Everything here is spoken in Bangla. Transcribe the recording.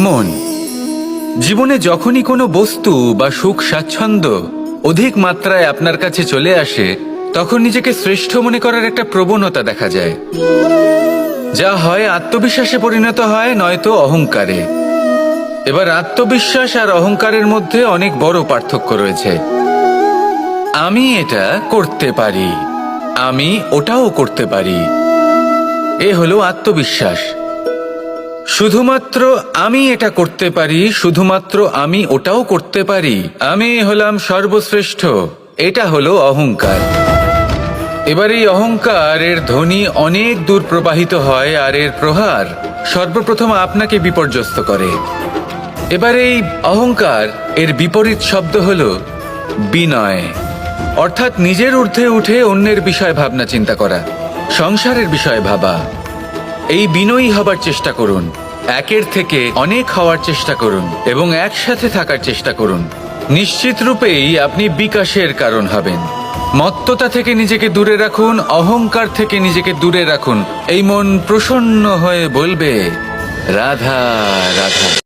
মন। জীবনে যখনই কোনো বস্তু বা সুখ স্বাচ্ছন্দ্য অধিক মাত্রায় আপনার কাছে চলে আসে, তখন নিজেকে শ্রেষ্ঠ মনে করার একটা প্রবণতা দেখা যায়, যা হয় আত্মবিশ্বাসে পরিণত হয়, নয়তো অহংকারে। এবার আত্মবিশ্বাস আর অহংকারের মধ্যে অনেক বড় পার্থক্য রয়েছে। আমি এটা করতে পারি, আমি ওটাও করতে পারি, এ হলো আত্মবিশ্বাস। শুধুমাত্র আমি এটা করতে পারি, শুধুমাত্র আমি ওটাও করতে পারি, আমি হলাম সর্বশ্রেষ্ঠ, এটা হলো অহংকার। এবার এই অহংকার এর ধ্বনি অনেক দূর প্রবাহিত হয়, আর এর প্রহার সর্বপ্রথম আপনাকে বিপর্যস্ত করে। এবার এই অহংকার এর বিপরীত শব্দ হলো বিনয়, অর্থাৎ নিজের ঊর্ধ্বে উঠে অন্যের বিষয় ভাবনা চিন্তা করা, সংসারের বিষয় ভাবা। এই বিনয়ী হবার চেষ্টা করুন, একের থেকে অনেক হওয়ার চেষ্টা করুন এবং একসাথে থাকার চেষ্টা করুন। নিশ্চিত রূপেই আপনি বিকাশের কারণ হবেন। মত্ততা থেকে নিজেকে দূরে রাখুন, অহংকার থেকে নিজেকে দূরে রাখুন। এই মন প্রসন্ন হয়ে বলবে, রাধা রাধা।